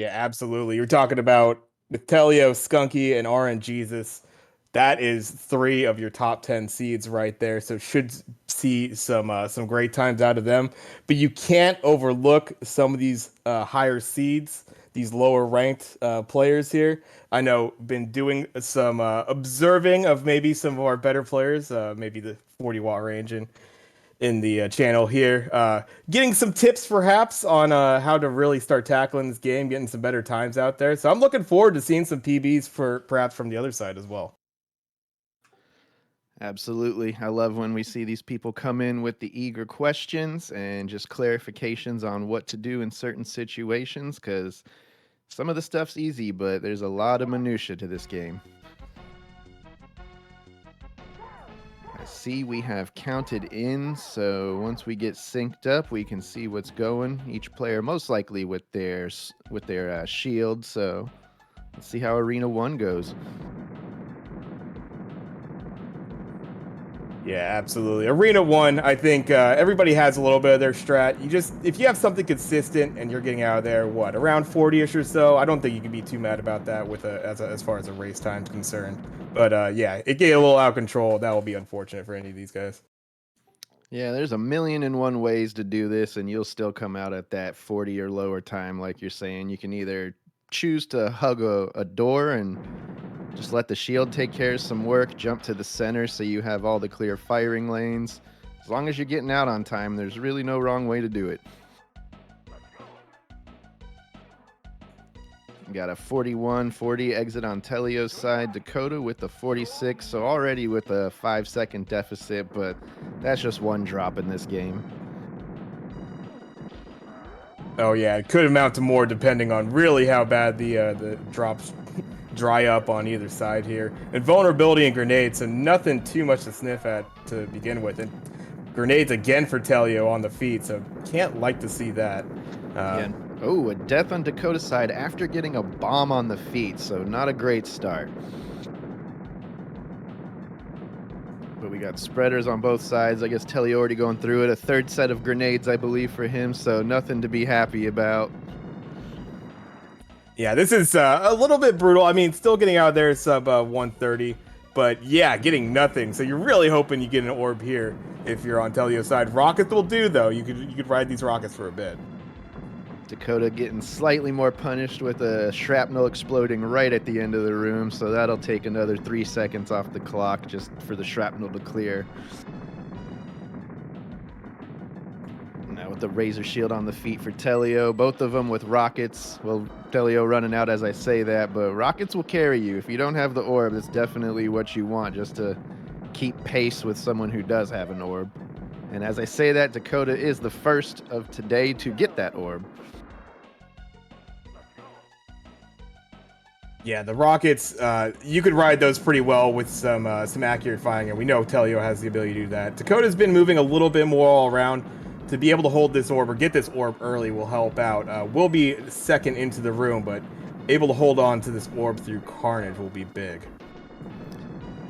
Yeah, absolutely. You're talking about with Teleo, Skunky, and RNGesus. That is three of your top 10 seeds right there. So should see some great times out of them. But you can't overlook some of these higher seeds, these lower ranked players here. I know been doing some observing of maybe some of our better players, maybe the 40-watt range in the channel here. Getting some tips perhaps on how to really start tackling this game, getting some better times out there. So I'm looking forward to seeing some PBs for perhaps from the other side as well. Absolutely. I love when we see these people come in with the eager questions and just clarifications on what to do in certain situations because some of the stuff's easy, but there's a lot of minutia to this game. I see we have counted in, so once we get synced up, we can see what's going. Each player most likely with their shield, so let's see how Arena 1 goes. Yeah, absolutely. Arena 1, I think everybody has a little bit of their strat. If you have something consistent and you're getting out of there, what, around 40-ish or so, I don't think you can be too mad about that as far as a race time's concerned. But yeah, it get a little out of control. That will be unfortunate for any of these guys. Yeah, there's a million and one ways to do this, and you'll still come out at that 40 or lower time, like you're saying. You can either choose to hug a door and just let the shield take care of some work, jump to the center so you have all the clear firing lanes. As long as you're getting out on time, there's really no wrong way to do it. Got a 41-40 exit on Teleo's side. Dakoeta with the 46, so already with a 5-second deficit, but that's just one drop in this game. Oh yeah, it could amount to more depending on really how bad the drops dry up on either side here. And vulnerability and grenades, so nothing too much to sniff at to begin with. And grenades again for Teleo on the feet, so can't like to see that. Yeah. Oh, a death on Dakota's side after getting a bomb on the feet, so not a great start. But we got spreaders on both sides. I guess Telly already going through it. A third set of grenades, I believe, for him, so nothing to be happy about. Yeah, this is a little bit brutal. I mean, still getting out of there sub 130, but yeah, getting nothing. So you're really hoping you get an orb here if you're on Telio's side. Rockets will do though. You could ride these rockets for a bit. Dakoeta getting slightly more punished with a shrapnel exploding right at the end of the room, so that'll take another 3 seconds off the clock just for the shrapnel to clear. Now with the razor shield on the feet for Teleo, both of them with rockets. Well, Teleo running out as I say that, but rockets will carry you. If you don't have the orb, that's definitely what you want, just to keep pace with someone who does have an orb. And as I say that, Dakoeta is the first of today to get that orb. Yeah, the rockets, you could ride those pretty well with some accurate firing, and we know Teleo has the ability to do that. Dakota's been moving a little bit more all around. To be able to hold this orb or get this orb early will help out. We'll be second into the room, but able to hold on to this orb through Carnage will be big.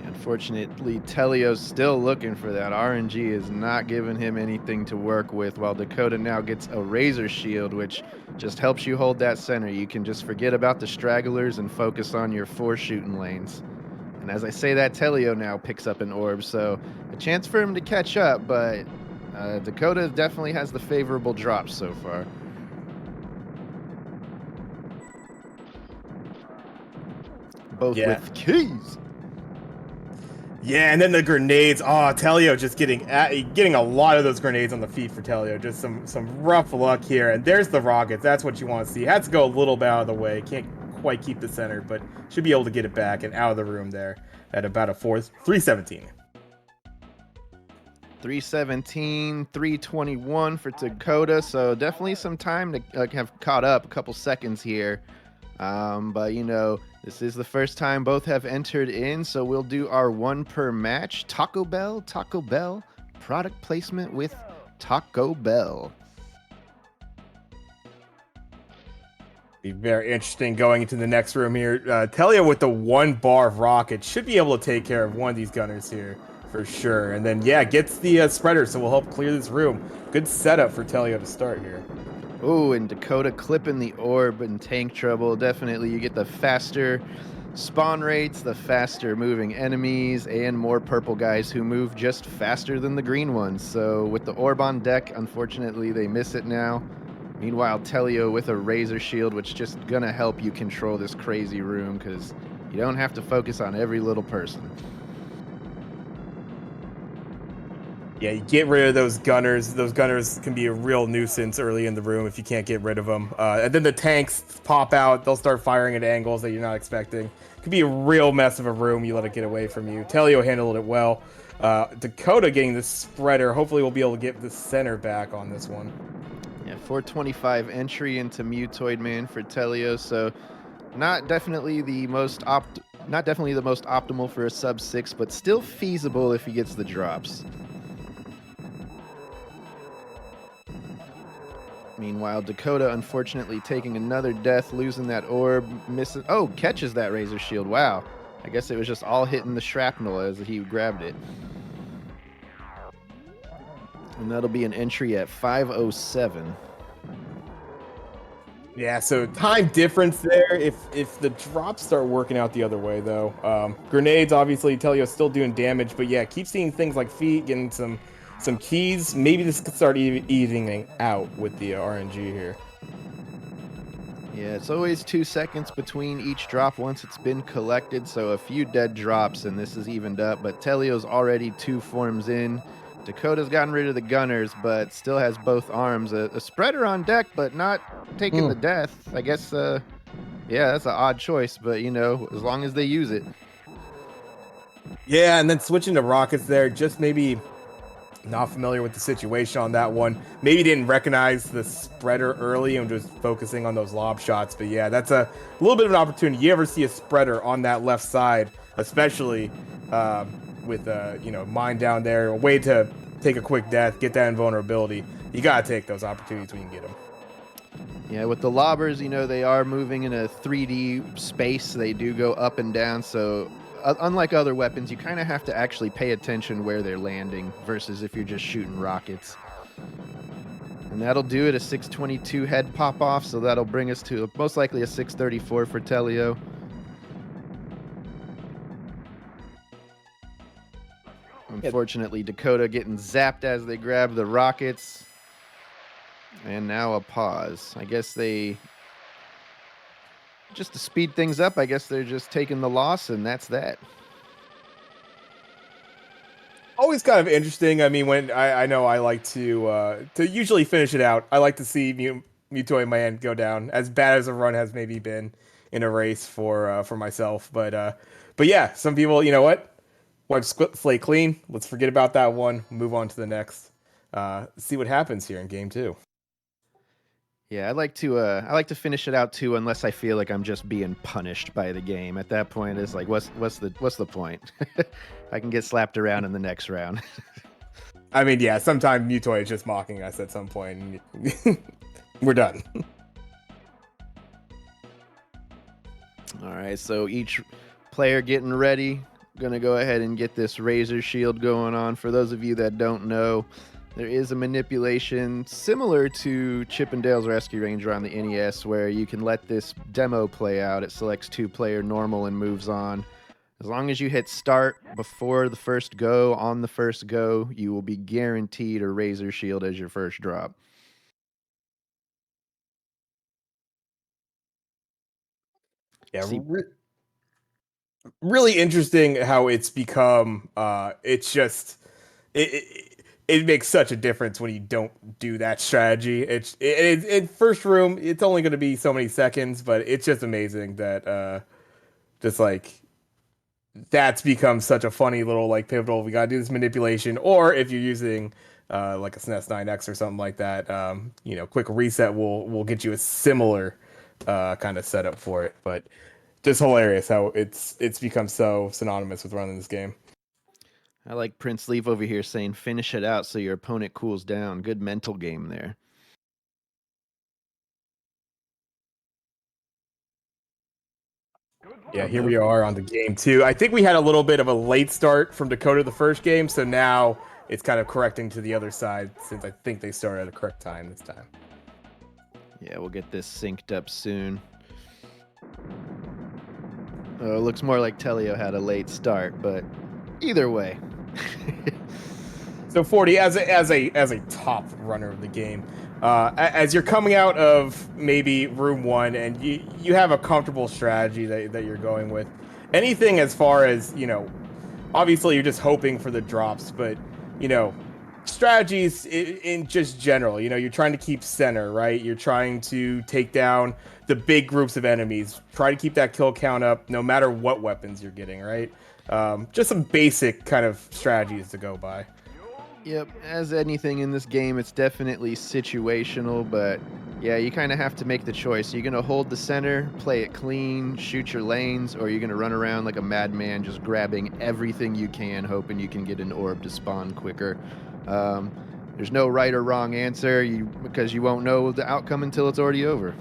Unfortunately, Teleo's still looking for that. RNG is not giving him anything to work with, while Dakoeta now gets a razor shield, which just helps you hold that center. You can just forget about the stragglers and focus on your 4 shooting lanes. And as I say that, Teleo now picks up an orb, so a chance for him to catch up, but Dakoeta definitely has the favorable drops so far. Both with keys. Yeah, and then the grenades. Oh, Teleo just getting a lot of those grenades on the feet for Teleo. Just some rough luck here. And there's the rockets. That's what you want to see. Had to go a little bit out of the way. Can't quite keep the center, but should be able to get it back and out of the room there at about a 317. 317, 321 for Dakoeta, so definitely some time to have caught up, a couple seconds here. But, you know, this is the first time both have entered in, so we'll do our 1 per match. Taco Bell, product placement with Taco Bell. Be very interesting going into the next room here. Teleo with the 1 bar of rocket should be able to take care of one of these gunners here for sure. And then, yeah, gets the spreader, so we'll help clear this room. Good setup for Teleo to start here. Oh, and Dakota clipping the orb in tank trouble. Definitely, you get the faster spawn rates, the faster moving enemies, and more purple guys who move just faster than the green ones. So, with the orb on deck, unfortunately, they miss it now. Meanwhile, Teleo with a razor shield, which just gonna help you control this crazy room because you don't have to focus on every little person. Yeah, you get rid of those gunners. Those gunners can be a real nuisance early in the room if you can't get rid of them. And then the tanks pop out. They'll start firing at angles that you're not expecting. Could be a real mess of a room. You let it get away from you. Teleo handled it well. Dakota getting the spreader. Hopefully, we'll be able to get the center back on this one. Yeah, 425 entry into Mutoid Man for Teleo, so not definitely the most optimal for a sub 6, but still feasible if he gets the drops. Meanwhile, Dakota unfortunately taking another death, losing that orb, misses. Oh, catches that razor shield. Wow. I guess it was just all hitting the shrapnel as he grabbed it. And that'll be an entry at 5:07. Yeah, so time difference there. If the drops start working out the other way, though, grenades obviously Telio's still doing damage, but yeah, keep seeing things like feet, getting some keys. Maybe this could start evening out with the RNG here. Yeah, it's always 2 seconds between each drop once it's been collected, so a few dead drops and this is evened up, but Telio's already 2 forms in. Dakota's gotten rid of the gunners, but still has both arms. A spreader on deck, but not taking the death. I guess, yeah, that's an odd choice, but you know, as long as they use it. Yeah, and then switching to rockets there, just maybe not familiar with the situation on that one. Maybe didn't recognize the spreader early and was focusing on those lob shots. But yeah, that's a little bit of an opportunity. You ever see a spreader on that left side, especially with mine down there, a way to take a quick death, get that invulnerability. You gotta take those opportunities when you can get them. Yeah, with the lobbers, you know, they are moving in a 3D space. They do go up and down, so unlike other weapons, you kind of have to actually pay attention where they're landing versus if you're just shooting rockets. And that'll do it, a 622 head pop off, so that'll bring us to most likely a 634 for Teleo. Unfortunately, Dakota getting zapped as they grab the rockets. And now a pause. I guess they, just to speed things up, I guess they're just taking the loss, and that's that. Always kind of interesting. I mean, when I know I like to usually finish it out. I like to see Mutoid Man go down. As bad as a run has maybe been in a race for myself, but yeah, some people, you know what, wipe slate clean. Let's forget about that one. Move on to the next. See what happens here in game 2. Yeah, I like to finish it out too, unless I feel like I'm just being punished by the game. At that point, it's like, what's the point? I can get slapped around in the next round. I mean, yeah, sometimes Mutoid is just mocking us at some point, and we're done. All right, so each player getting ready. Gonna go ahead and get this razor shield going on. For those of you that don't know, there is a manipulation similar to Chip and Dale's Rescue Ranger on the NES where you can let this demo play out. It selects 2-player normal and moves on. As long as you hit start before the first go, on the first go, you will be guaranteed a razor shield as your first drop. Yeah, See, really interesting how it's become. It's just it makes such a difference when you don't do that strategy. It first room. It's only going to be so many seconds, but it's just amazing that just like that's become such a funny little like pivotal. We got to do this manipulation, or if you're using like a SNES 9X or something like that, quick reset will get you a similar kind of setup for it, but. Just hilarious how it's become so synonymous with running this game. I like Prince Leaf over here saying finish it out so your opponent cools down. Good mental game there. Yeah, here Nope. we are on the game 2. I think we had a little bit of a late start from Dakota the first game, so now it's kind of correcting to the other side since I think they started at the correct time this time. Yeah, we'll get this synced up soon. It looks more like Teleo had a late start, but either way. So 40 as a top runner of the game, as you're coming out of maybe room one and you have a comfortable strategy that you're going with. Anything as far as, obviously you're just hoping for the drops, but you know, strategies in just general, you're trying to keep center, right? You're trying to take down the big groups of enemies, try to keep that kill count up no matter what weapons you're getting, right? Just some basic kind of strategies to go by. Yep, as anything in this game, it's definitely situational, but yeah, you kind of have to make the choice. You're going to hold the center, play it clean, shoot your lanes, or you're going to run around like a madman just grabbing everything you can, hoping you can get an orb to spawn quicker. Um, there's no right or wrong answer because you won't know the outcome until it's already over.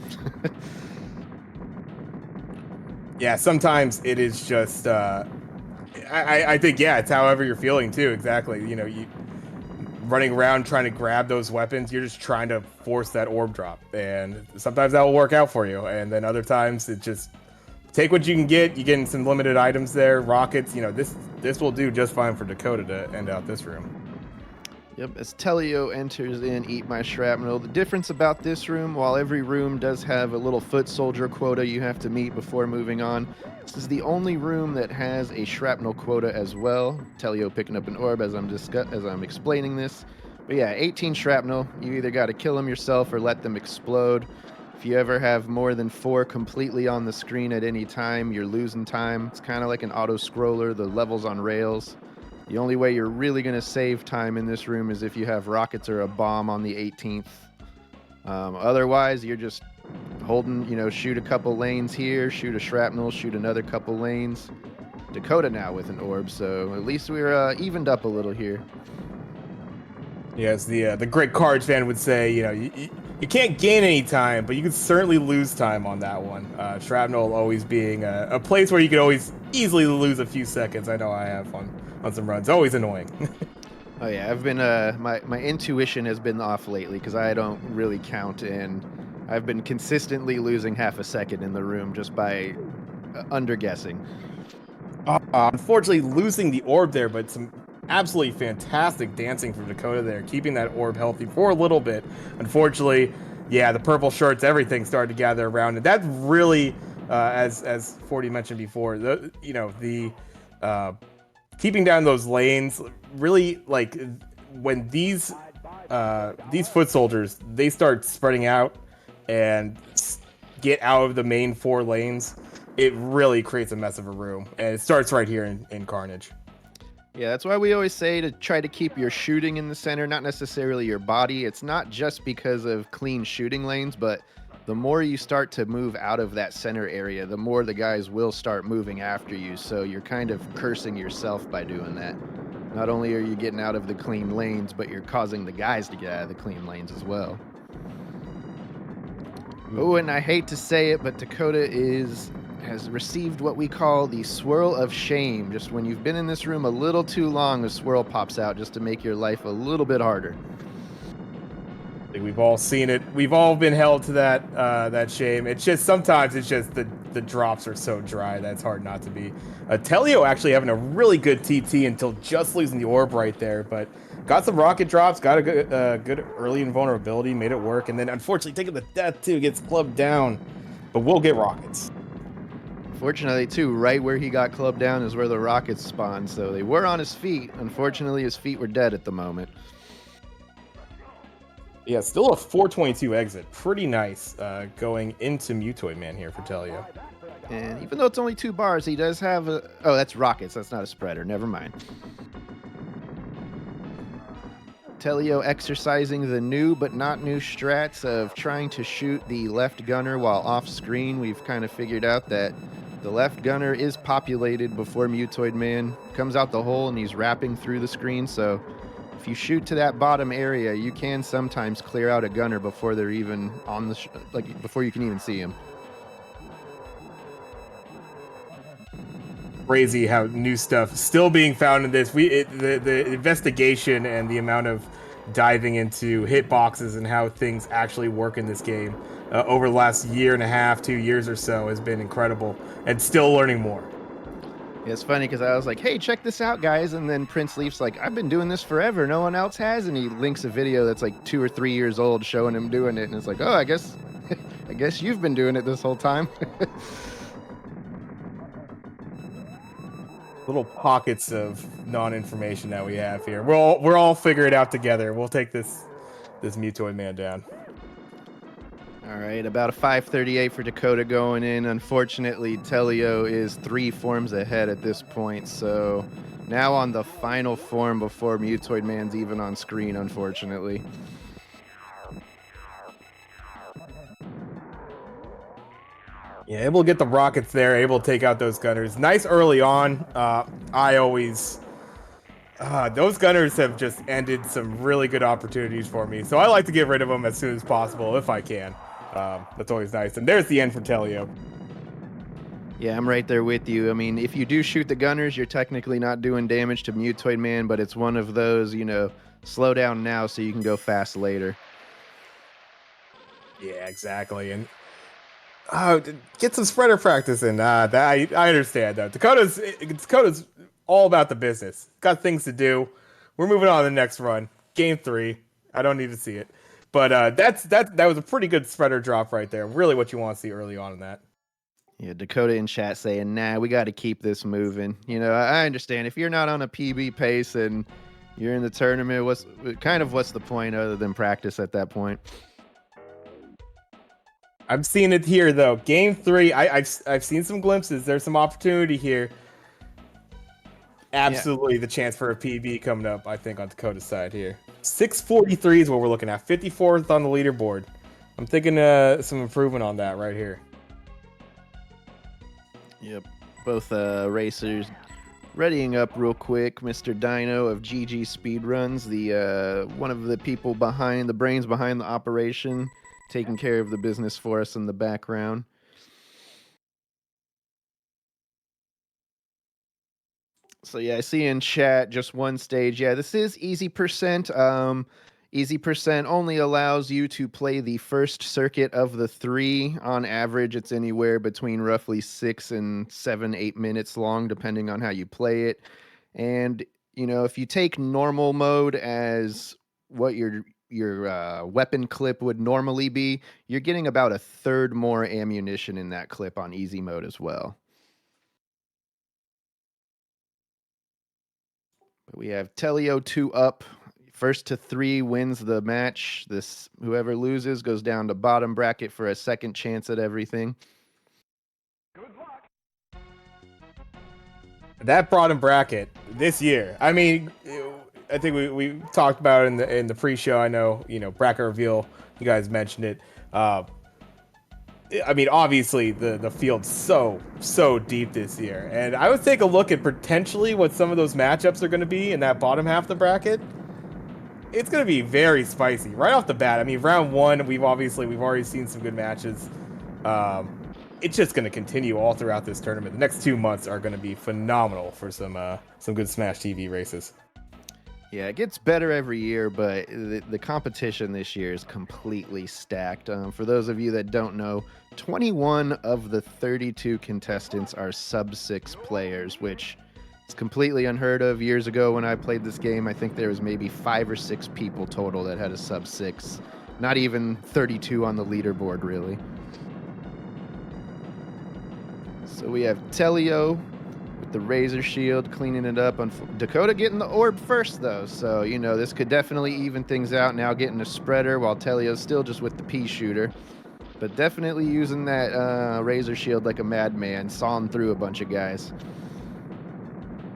Yeah, sometimes it is just I think, yeah, it's however you're feeling too, exactly. You running around trying to grab those weapons, you're just trying to force that orb drop, and sometimes that will work out for you, and then other times it just take what you can get. You getting some limited items there, rockets. This will do just fine for Dakoeta to end out this room. Yep, as Teleo enters in Eat My Shrapnel, the difference about this room, while every room does have a little foot soldier quota you have to meet before moving on, this is the only room that has a shrapnel quota as well. Teleo picking up an orb as I'm explaining this. But yeah, 18 shrapnel. You either got to kill them yourself or let them explode. If you ever have more than 4 completely on the screen at any time, you're losing time. It's kind of like an auto scroller, the levels on rails. The only way you're really going to save time in this room is if you have rockets or a bomb on the 18th. Otherwise, you're just holding, shoot a couple lanes here, shoot a shrapnel, shoot another couple lanes. Dakoeta now with an orb, so at least we're evened up a little here. Yes, the great cards fan would say, you can't gain any time, but you can certainly lose time on that one. Shrapnel always being a place where you could always easily lose a few seconds. I know I have on some runs. Always annoying. Oh yeah, I've been my intuition has been off lately because I don't really count, and I've been consistently losing half a second in the room just by underguessing. Unfortunately, losing the orb there, but some absolutely fantastic dancing from Dakoeta there, keeping that orb healthy for a little bit. Unfortunately, yeah, the purple shirts, everything started to gather around, and that really, as 40 mentioned before, the keeping down those lanes really, like, when these foot soldiers, they start spreading out and get out of the main 4 lanes, it really creates a mess of a room, and it starts right here in Carnage. Yeah, that's why we always say to try to keep your shooting in the center, not necessarily your body. It's not just because of clean shooting lanes, but the more you start to move out of that center area, the more the guys will start moving after you. So you're kind of cursing yourself by doing that. Not only are you getting out of the clean lanes, but you're causing the guys to get out of the clean lanes as well. Oh, and I hate to say it, but Dakoeta has received what we call the swirl of shame. Just when you've been in this room a little too long, a swirl pops out just to make your life a little bit harder. We've all seen it. We've all been held to that shame. It's just sometimes it's just the drops are so dry that it's hard not to be. Teleo actually having a really good TT until just losing the orb right there, but got some rocket drops, got a good early invulnerability, made it work, and then unfortunately taking the death too, gets clubbed down, but we'll get rockets. Fortunately, too, right where he got clubbed down is where the rockets spawned, so they were on his feet. Unfortunately, his feet were dead at the moment. Yeah, still a 422 exit. Pretty nice going into Mutoid Man here for Teleo. And even though it's only 2 bars, he does have a... Oh, that's rockets. That's not a spreader. Never mind. Teleo exercising the new but not new strats of trying to shoot the left gunner while off screen. We've kind of figured out that the left gunner is populated before Mutoid Man comes out the hole and he's wrapping through the screen, so if you shoot to that bottom area, you can sometimes clear out a gunner before they're even on the before you can even see him. Crazy how new stuff still being found in this. The investigation and the amount of diving into hitboxes and how things actually work in this game over the last year and a half, 2 years or so has been incredible, and still learning more. Yeah, it's funny because I was like, "Hey, check this out, guys!" And then Prince Leaf's like, "I've been doing this forever. No one else has." And he links a video that's like 2 or 3 years old, showing him doing it. And it's like, "Oh, I guess, I guess you've been doing it this whole time." Little pockets of non-information that we have here. We're all figure it out together. We'll take this Mutoid man down. All right, about a 538 for Dakota going in. Unfortunately, Teleo is 3 forms ahead at this point. So now on the final form before Mutoid Man's even on screen, unfortunately. Yeah, able to get the rockets there, able to take out those gunners. Nice early on. I always those gunners have just ended some really good opportunities for me. So I like to get rid of them as soon as possible if I can. That's always nice. And there's the end for Teleo. Yeah, I'm right there with you. I mean, if you do shoot the gunners, you're technically not doing damage to Mutoid Man, but it's one of those, slow down now so you can go fast later. Yeah, exactly. And get some spreader practice in. I understand though. Dakota's all about the business. Got things to do. We're moving on to the next run. Game 3. I don't need to see it. But that was a pretty good spreader drop right there. Really what you want to see early on in that. Yeah, Dakota in chat saying, "Nah, we got to keep this moving." I understand if you're not on a PB pace and you're in the tournament, what's the point other than practice at that point? I'm seeing it here though. Game 3, I've seen some glimpses. There's some opportunity here. Absolutely, the chance for a PB coming up, I think, on Dakota's side here. 643 is what we're looking at. 54th on the leaderboard. I'm thinking some improvement on that right here. Yep, both racers readying up real quick. Mr. Dino of GG Speedruns, the one of the people behind the brains behind the operation, taking care of the business for us in the background. So yeah, I see in chat just one stage. Yeah, this is easy percent. Easy percent only allows you to play the first circuit of the 3. On average, it's anywhere between roughly 6 and 7, 8 minutes long, depending on how you play it. And if you take normal mode as what your weapon clip would normally be, you're getting about a third more ammunition in that clip on easy mode as well. But we have Teleo2 up. First to 3 wins the match. Whoever loses goes down to bottom bracket for a second chance at everything. That bottom bracket this year. I mean, I think we talked about it in the pre-show. I know, bracket reveal. You guys mentioned it. I mean, obviously the field's so deep this year, and I would take a look at potentially what some of those matchups are going to be in that bottom half of the bracket. It's going to be very spicy right off the bat. I mean, round 1, we've already seen some good matches. It's just going to continue all throughout this tournament. The next 2 months are going to be phenomenal for some good Smash TV races. Yeah, it gets better every year, but the competition this year is completely stacked. For those of you that don't know, 21 of the 32 contestants are sub-6 players, which is completely unheard of. Years ago when I played this game, I think there was maybe 5 or 6 people total that had a sub-6. Not even 32 on the leaderboard, really. So we have Teleo with the Razor Shield cleaning it up. Dakota getting the orb first, though. So, this could definitely even things out. Now getting a spreader while Teleo's still just with the pea shooter. But definitely using that Razor Shield like a madman, sawing through a bunch of guys.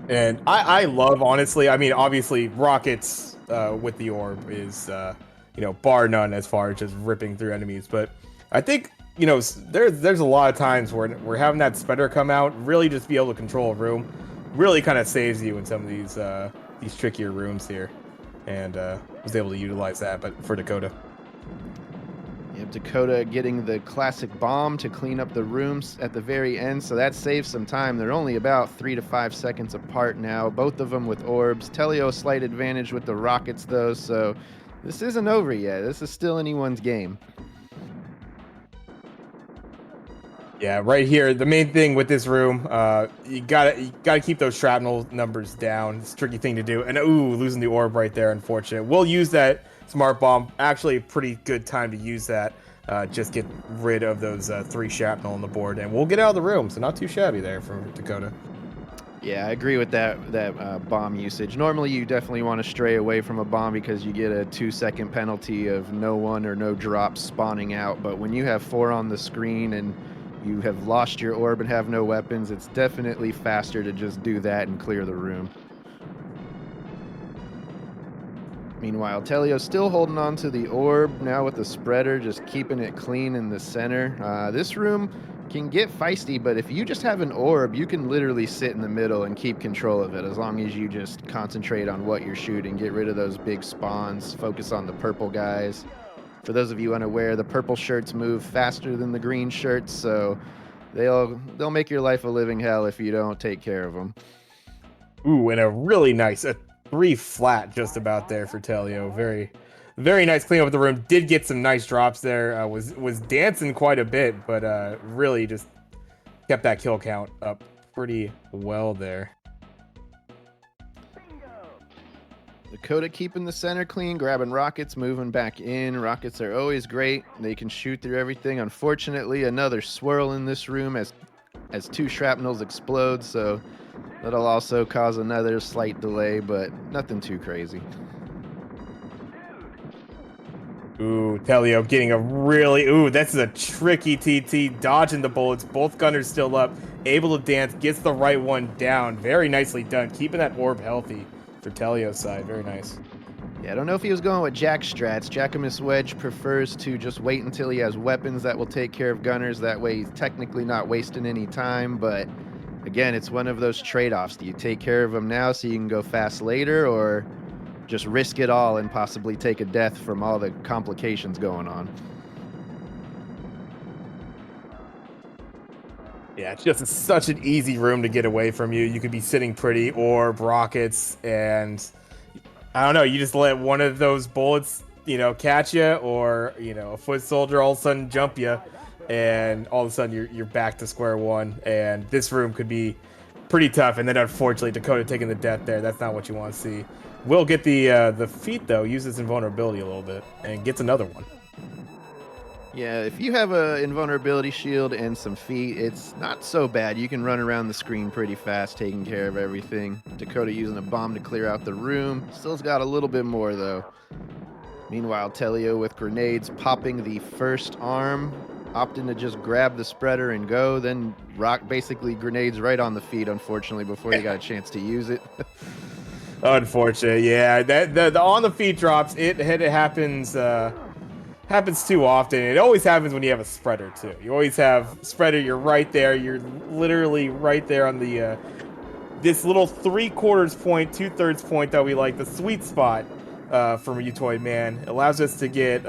And I love, honestly, I mean, obviously, Rockets with the orb is, bar none as far as just ripping through enemies. But I think, there's a lot of times where we're having that spreader come out, really just be able to control a room, really kind of saves you in some of these trickier rooms here. And was able to utilize that, but for Dakota. You have Dakota getting the classic bomb to clean up the rooms at the very end, so that saves some time. They're only about 3 to 5 seconds apart now, both of them with orbs. Teleo slight advantage with the rockets, though, so this isn't over yet. This is still anyone's game. Yeah, right here. The main thing with this room, you gotta keep those shrapnel numbers down. It's a tricky thing to do. And ooh, losing the orb right there, unfortunate. We'll use that smart bomb. Actually, a pretty good time to use that. Just get rid of those 3 shrapnel on the board, and we'll get out of the room. So not too shabby there for Dakota. Yeah, I agree with that bomb usage. Normally, you definitely want to stray away from a bomb because you get a 2-second penalty of no one or no drops spawning out. But when you have 4 on the screen and you have lost your orb and have no weapons, it's definitely faster to just do that and clear the room. Meanwhile, Telio's still holding on to the orb now with the spreader, just keeping it clean in the center. This room can get feisty, but if you just have an orb, you can literally sit in the middle and keep control of it as long as you just concentrate on what you're shooting, get rid of those big spawns, focus on the purple guys. For those of you unaware, the purple shirts move faster than the green shirts, so they'll make your life a living hell if you don't take care of them. Ooh, and a really nice, a 3 flat just about there for Telio. Very, very nice cleanup of the room. Did get some nice drops there. Was dancing quite a bit, but really just kept that kill count up pretty well there. Dakoeta keeping the center clean, grabbing rockets, moving back in. Rockets are always great. They can shoot through everything. Unfortunately, another swirl in this room as 2 shrapnels explode, so that'll also cause another slight delay, but nothing too crazy. Ooh, Telio getting a really this is a tricky TT, dodging the bullets. Both gunners still up, able to dance, gets the right one down. Very nicely done, keeping that orb healthy for Telio's side. Very nice. Yeah, I don't know if he was going with Jack strats. Jackamus Wedge prefers to just wait until he has weapons that will take care of gunners. That way he's technically not wasting any time, but again, it's one of those trade-offs. Do you take care of them now so you can go fast later, or just risk it all and possibly take a death from all the complications going on? Yeah, it's just such an easy room to get away from you. You could be sitting pretty, orb, rockets, and I don't know, you just let one of those bullets, catch you, or, a foot soldier all of a sudden jump you, and all of a sudden you're back to square one, and this room could be pretty tough, and then unfortunately Dakota taking the death there. That's not what you want to see. Will get the feat, though, uses invulnerability a little bit, and gets another one. Yeah, if you have a invulnerability shield and some feet, it's not so bad. You can run around the screen pretty fast, taking care of everything. Dakota using a bomb to clear out the room. Still's got a little bit more, though. Meanwhile, Telio with grenades popping the first arm, opting to just grab the spreader and go, then rock basically grenades right on the feet, unfortunately, before he got a chance to use it. Unfortunate, yeah. That the on the feet drops. It happens. Happens too often. It always happens when you have a spreader too. You always have spreader. You're right there. You're literally right there on the this little 3/4 point, 2/3 point that we like, the sweet spot from Mutoid Man. It allows us to get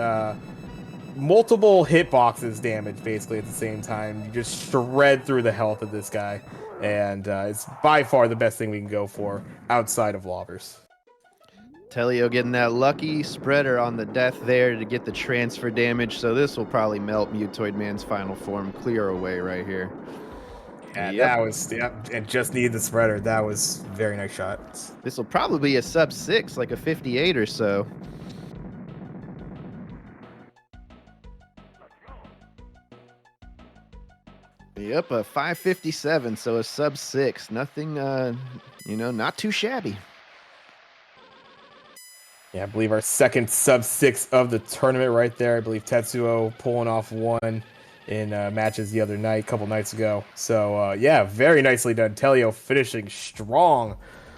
multiple hitboxes damage basically at the same time. You just shred through the health of this guy, and it's by far the best thing we can go for outside of lobbers. Telio getting that lucky spreader on the death there to get the transfer damage, so this will probably melt Mutoid Man's final form clear away right here. Yeah, Yep. that was, and just needed the spreader. That was a very nice shot. This will probably be a sub 6, like a 58 or so. Yep, a 557, so a sub 6. Nothing, not too shabby. Yeah, I believe our second sub 6 of the tournament right there. I believe Tetsuo pulling off one in matches the other night, a couple nights ago. So, yeah, very nicely done. Telio finishing strong